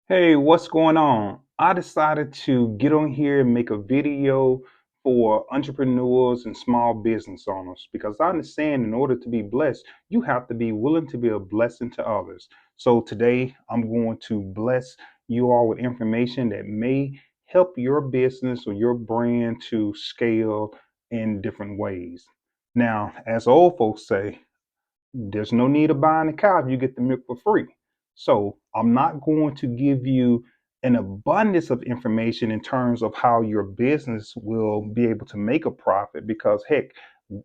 Hey, what's going on? I decided to get on here and make a video for entrepreneurs and small business owners because I understand in order to be blessed, you have to be willing to be a blessing to others. So today I'm going to bless you all with information that may help your business or your brand to scale in different ways. Now, as old folks say, there's no need of buying a cow if you get the milk for free. So I'm not going to give you an abundance of information in terms of how your business will be able to make a profit because heck,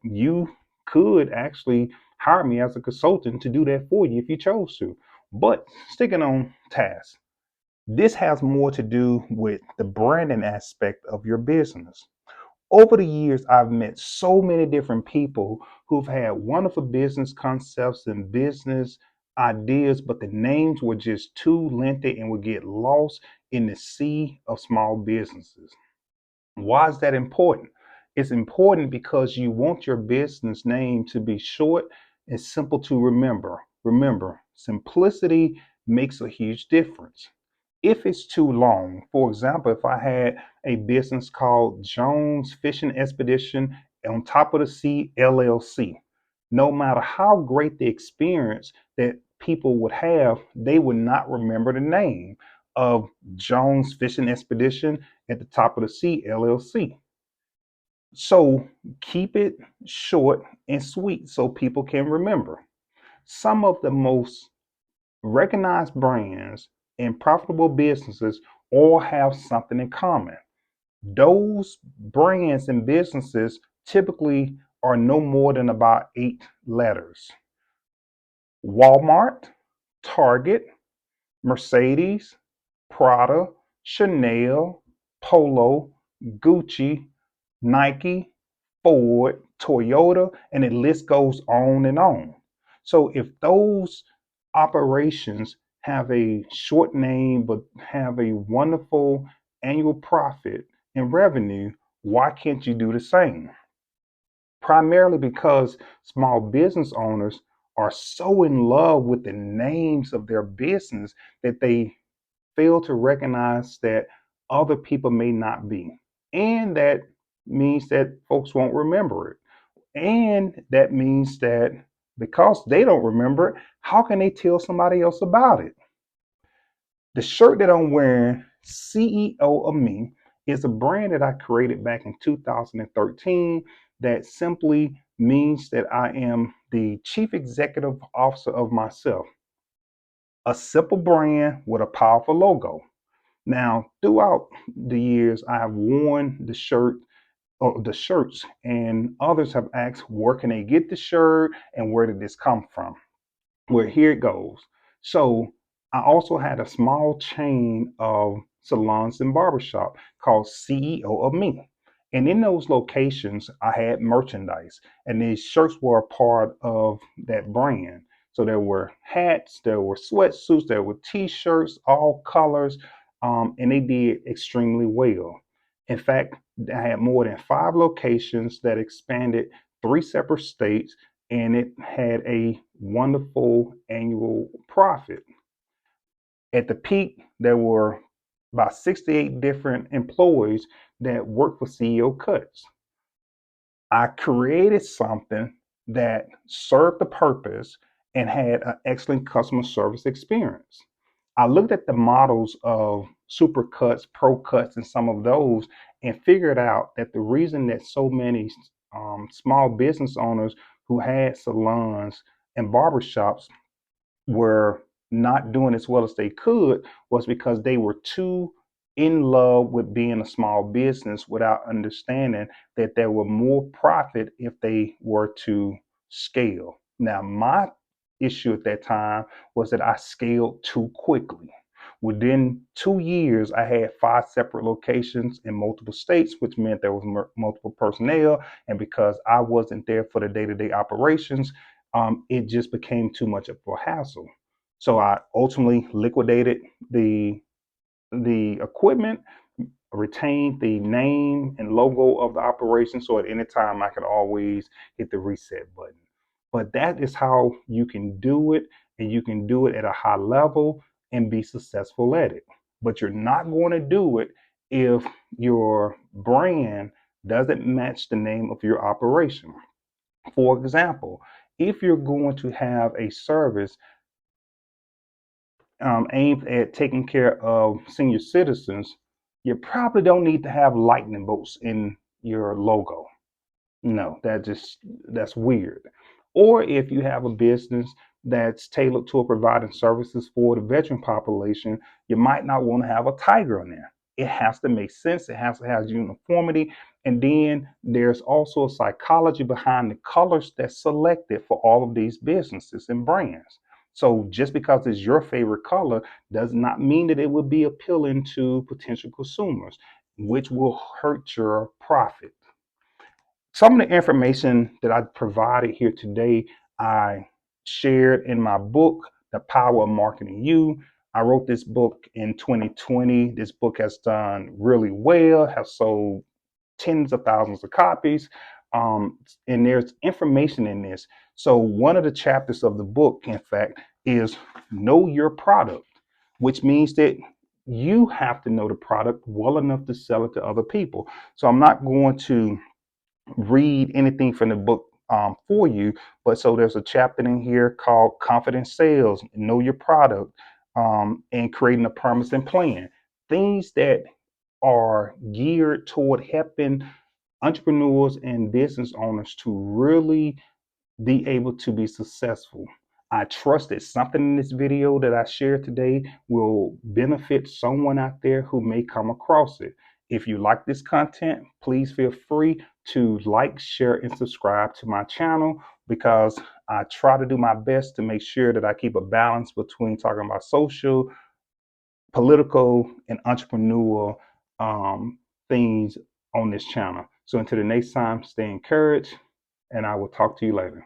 you could actually hire me as a consultant to do that for you if you chose to. But sticking on task, this has more to do with the branding aspect of your business. Over the years, I've met so many different people who've had wonderful business concepts and business ideas, but the names were just too lengthy and would get lost in the sea of small businesses. Why is that important? It's important because you want your business name to be short and simple to remember. Remember, simplicity makes a huge difference. If it's too long, for example, if I had a business called Jones Fishing Expedition on top of the sea LLC, no matter how great the experience that people would have, they would not remember the name of Jones Fishing Expedition at the top of the sea LLC. So keep it short and sweet so people can remember. Some of the most recognized brands and profitable businesses all have something in common. Those brands and businesses typically are no more than about 8 letters. Walmart, Target, Mercedes, Prada, Chanel, Polo, Gucci, Nike, Ford, Toyota, and the list goes on and on. So if those operations have a short name but have a wonderful annual profit and revenue, why can't you do the same? Primarily because small business owners are so in love with the names of their business that they fail to recognize that other people may not be. And that means that folks won't remember it. And that means that because they don't remember it, how can they tell somebody else about it? The shirt that I'm wearing, CEO of Me, is a brand that I created back in 2013 that simply means that I am the chief executive officer of myself. A simple brand with a powerful logo. Now, throughout the years, I have worn the shirt or the shirts, and others have asked, where can they get the shirt and where did this come from? Well, here it goes. So, I also had a small chain of salons and barbershop called CEO of Me. And in those locations, I had merchandise, and these shirts were a part of that brand. So there were hats, there were sweatsuits, there were t-shirts, all colors, and they did extremely well. In fact, I had more than 5 locations that expanded 3 separate states, and it had a wonderful annual profit. At the peak, there were about 68 different employees that worked for CEO Cuts. I created something that served the purpose and had an excellent customer service experience. I looked at the models of Super Cuts, Pro Cuts, and some of those and figured out that the reason that so many small business owners who had salons and barbershops were not doing as well as they could was because they were too in love with being a small business without understanding that there were more profit if they were to scale. Now, my issue at that time was that I scaled too quickly. Within 2 years, I had 5 separate locations in multiple states, which meant there was multiple personnel. And because I wasn't there for the day-to-day operations, it just became too much of a hassle. So I ultimately liquidated the equipment, retained the name and logo of the operation, so at any time I could always hit the reset button. But that is how you can do it, and you can do it at a high level. and be successful at it. But you're not going to do it if your brand doesn't match the name of your operation. For example, if you're going to have a service aimed at taking care of senior citizens, you probably don't need to have lightning bolts in your logo. No, that's weird. Or if you have a business that's tailored to providing services for the veteran population, you might not want to have a tiger on there. It has to make sense. It has to have uniformity. And then there's also a psychology behind the colors that's selected for all of these businesses and brands. So just because it's your favorite color does not mean that it will be appealing to potential consumers, which will hurt your profit. Some of the information that I provided here today, I shared in my book, The Power of Marketing You. I wrote this book in 2020. This book has done really well, has sold tens of thousands of copies. And there's information in this. So, one of the chapters of the book, in fact, is know your product, which means that you have to know the product well enough to sell it to other people. So, I'm not going to read anything from the book for you. But so there's a chapter in here called Confident Sales, Know Your Product, and Creating a Promising Plan. Things that are geared toward helping entrepreneurs and business owners to really be able to be successful. I trust that something in this video that I shared today will benefit someone out there who may come across it. If you like this content, please feel free to like, share, and subscribe to my channel because I try to do my best to make sure that I keep a balance between talking about social, political, and entrepreneurial things on this channel. So until the next time, stay encouraged, and I will talk to you later.